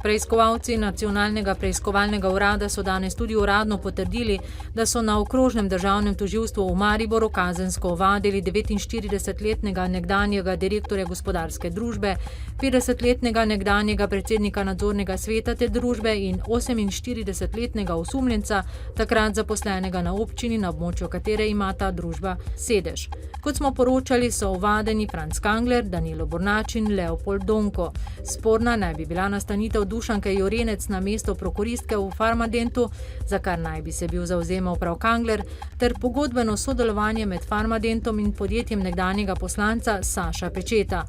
Preiskovalci Nacionalnega preiskovalnega urada so danes tudi uradno potrdili, da so na okrožnem državnem tožilstvu v Mariboru kazensko ovadili 49-letnega nekdanjega direktorja gospodarske družbe, 50-letnega nekdanjega predsednika nadzornega sveta te družbe in 48-letnega osumljenca, takrat zaposlenega na občini, na območju katere ima ta družba sedež. Kot smo poročali, so ovadeni Franc Kangler, Danilo Bornač in Leopold Donko. Sporna naj bi bila nastanitev Dušanke Jorenec na mesto prokuristke v Farmadentu, za kar naj bi se bil zavzemal prav Kangler, ter pogodbeno sodelovanje med Farmadentom in podjetjem nekdanjega poslanca Saša Pečeta.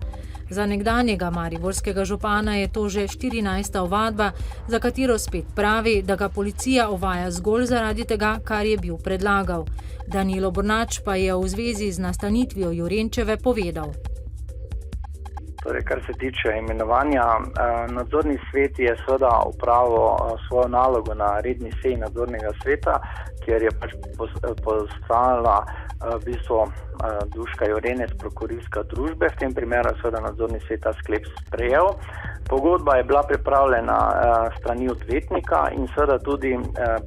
Za nekdanjega mariborskega župana je to že 14. ovadba, za katero spet pravi, da ga policija ovaja zgolj zaradi tega, kar je bil predlagal. Danilo Bornač pa je v zvezi z nastanitvijo Jorenčeve povedal. Torej, kar se tiče imenovanja, nadzorni svet je seveda opravil svojo nalogo na redni seji nadzornega sveta, kjer je postavila v bistvu Duška Jorenec prokuristka družbe. V tem primeru je seveda nadzorni svet ta sklep sprejel. Pogodba je bila pripravljena strani odvetnika in seveda tudi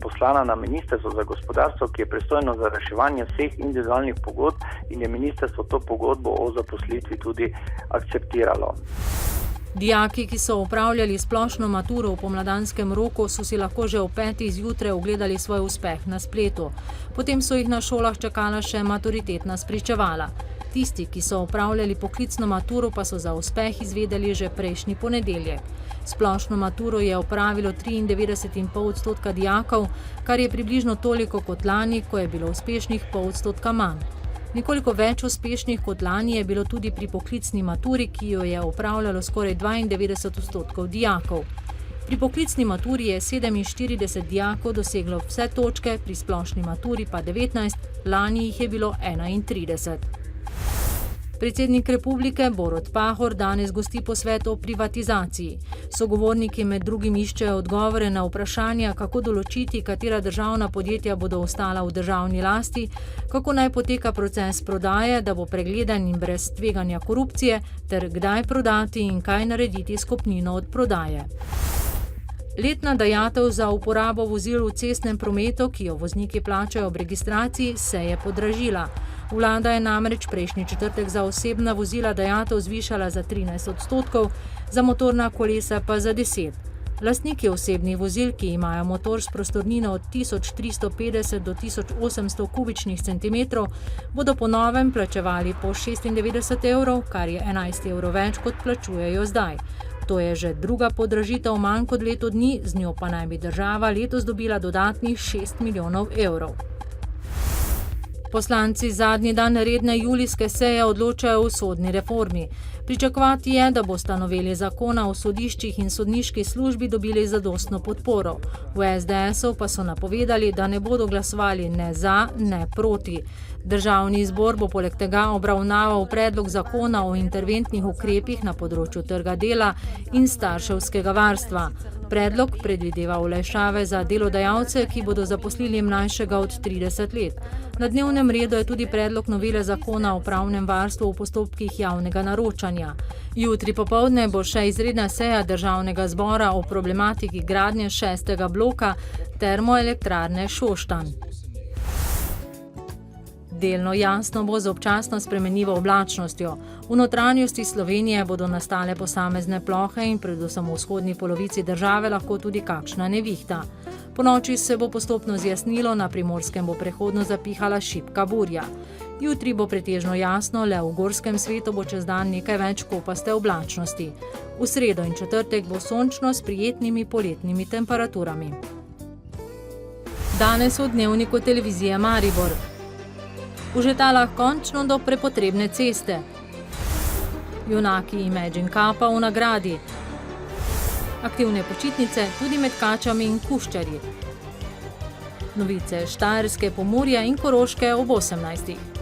poslana na Ministrstvo za gospodarstvo, ki je pristojno za reševanje vseh individualnih pogodb, in je ministrstvo to pogodbo o zaposlitvi tudi akceptiralo. Dijaki, ki so opravljali splošno maturo v pomladanskem roku, so si lahko že ob 5. zjutraj ogledali svoj uspeh na spletu. Potem so jih na šolah čakala še maturitetna spričevala. Tisti, ki so opravljali poklicno maturo, pa so za uspeh izvedeli že prejšnji ponedeljek. Splošno maturo je opravilo 93,5% dijakov, kar je približno toliko kot lani, ko je bilo uspešnih 0,5% manj. Nekoliko več uspešnih kot lani je bilo tudi pri poklicni maturi, ki jo je opravljalo skoraj 92% dijakov. Pri poklicni maturi je 47 dijakov doseglo vse točke, pri splošni maturi pa 19, lani jih je bilo 31. Predsednik republike Borut Pahor danes gosti posvet o privatizaciji. Sogovorniki med drugim iščejo odgovore na vprašanja, kako določiti, katera državna podjetja bodo ostala v državni lasti, kako naj poteka proces prodaje, da bo pregleden in brez tveganja korupcije, ter kdaj prodati in kaj narediti s kupnino od prodaje. Letna dajatev za uporabo vozil v cestnem prometu, ki jo vozniki plačajo ob registraciji, se je podražila. Vlada je namreč prejšnji četrtek za osebna vozila dajatev zvišala za 13%, za motorna kolesa pa za 10%. Lastniki osebnih vozil, ki imajo motor s prostornino od 1350 do 1800 kubičnih centimetrov, bodo po novem plačevali po 96 evrov, kar je 11 evrov več, kot plačujejo zdaj. To je že druga podražitev manj kot leto dni, z njo pa naj bi država letos dobila dodatnih 6 milijonov evrov. Poslanci zadnji dan redne julijske seje odločajo o sodni reformi. Pričakovati je, da bosta noveli zakona o sodiščih in sodniški službi dobili zadostno podporo. V SDS-u pa so napovedali, da ne bodo glasovali ne za, ne proti. Državni zbor bo poleg tega obravnaval predlog zakona o interventnih ukrepih na področju trga dela in starševskega varstva. Predlog predvideva olajšave za delodajalce, ki bodo zaposlili mlajšega od 30 let. Na dnevnem redu je tudi predlog novele zakona o pravnem varstvu v postopkih javnega naročanja. Jutri popoldne bo še izredna seja Državnega zbora o problematiki gradnje 6. bloka termoelektrarne Šoštanj. Delno jasno bo z občasno spremenljivo oblačnostjo. V notranjosti Slovenije bodo nastale posamezne plohe in predvsem v vzhodni polovici države lahko tudi kakšna nevihta. Ponoči se bo postopno zjasnilo, na Primorskem bo prehodno zapihala šibka burja. Jutri bo pretežno jasno, le v gorskem svetu bo čez dan nekaj več kopaste oblačnosti. V sredo in četrtek bo sončno s prijetnimi poletnimi temperaturami. Danes v dnevniku televizije Maribor. V Žetalah končno do prepotrebne ceste. Junaki Imagine Cupa v nagradi. Aktivne počitnice tudi med kačami in kuščarji. Novice Štajerske, Pomurja in Koroške ob 18.